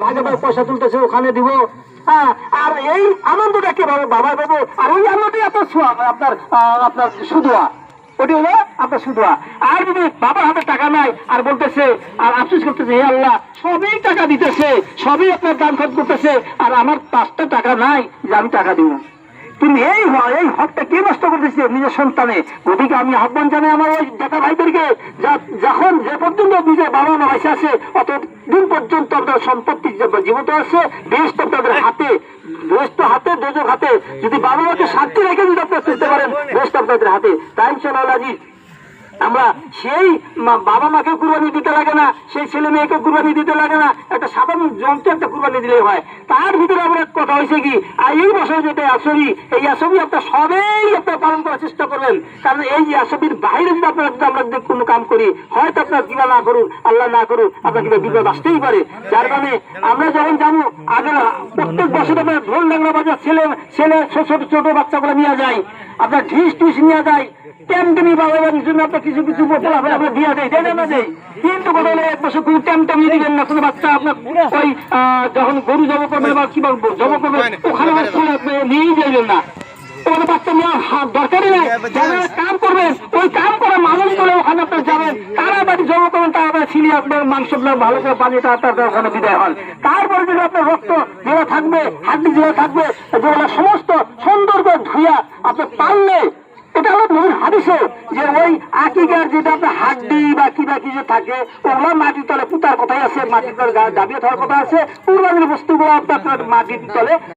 ভাগে ভাগে পয়সা তুলতেছে, ওখানে দিব। হ্যাঁ, আর এই আনন্দটা কি বাবা দেবো, আর ওই আনন্দটাই আপনার আপনার আপনার সুদোয়া, ওটি হলো আপনার সুদোয়া। আর যদি বাবার হাতে টাকা নাই আর বলতেছে আর আফসোস করতেছে, হে আল্লাহ সবই টাকা দিতেছে, সবই আপনার দান খরচ করতেছে, আর আমার 5টা টাকা নাই যে আমি টাকা দিব। তুমি এই হকটা কে নষ্ট করতেছে নিজের সন্তানে। ওদিকে আমি আহ্বান জানাই আমার ওই জ্যাঠা ভাইদেরকে, যখন যে পর্যন্ত নিজের বাবা মা বেঁচে আছে অত দিন পর্যন্ত আপনার সম্পত্তি জীবিত আছে, দেশ তো আপনাদের হাতে, দেশ তো হাতে, দোজক হাতে। যদি বাবা মাকে শান্তি রেখে যদি আপনারা চলতে পারেন, দেশ তো আপনাদের হাতে। তাই ইনশাআল্লাহ আমরা সেই বাবা মাকে কুরবানি দিতে লাগে না, সেই ছেলে মেয়েকে কুরবানি দিতে লাগে না, একটা সাধারণ জন্তু একটা কুরবানি দিলেই হয়। তার ভিতরে আমরা কথা হয়েছে কি, আর এই বছর যেটা আসবি, এই আসবি আপনার সবাই আপনার পালন করার চেষ্টা করবেন। কারণ এই যে আসবির বাইরে যদি আপনারা আমরা যদি কোনো কাম করি, হয়তো আপনার কিবা না করুন, আল্লাহ না করুন, আপনার কিবা বিপদ আসতেই পারে। যার কারণে আমরা যখন যাবো আগে প্রত্যেক বছর আপনার ঢোল ডাঙ্গা বাজার ছেলে ছোট বাচ্চাগুলো নিয়ে যায়, আপনার ঢিস নিয়ে যায়, টেমটেমি বাবার জন্য আপনার কিছু আমরা দিয়ে দেয়, তাই না দেয়। কিন্তু কথা হলে 1 বছর কোনো টেমটেমি দিবেন না, কোনো বাচ্চা আপনার ওই যখন গরু জব করবে বা কি জব করবে ওখানে নিয়েই যাইবেন না। ওখানে বাচ্চা নেওয়ার দরকারই নাই। যারা কাম করবেন ওই কাম করা মানুষ বলে ওখানে আপনার যাবেন, তারা বাড়ি জমা করবেন, তারা ছিলি আপনার মাংস ভালো করে পানি তারা ওখানে বিদায় হন। তারপরে যদি আপনার রক্ত যেগুলো থাকবে, হাড্ডি যেগুলো থাকবে, যেগুলো সমস্ত সুন্দর করে ধুইয়া আপনার পারলে, এটা হলো মূল হাদিসে যে ওই আকিকার যেটা আপনার হাড্ডি বা কি যে থাকে ওগুলো মাটির তলে পুতার কথাই আছে, মাটির তলে দাবিয়ে থাকার কথা আছে। কুরবানির বস্তুগুলো আপনার মাটির তলে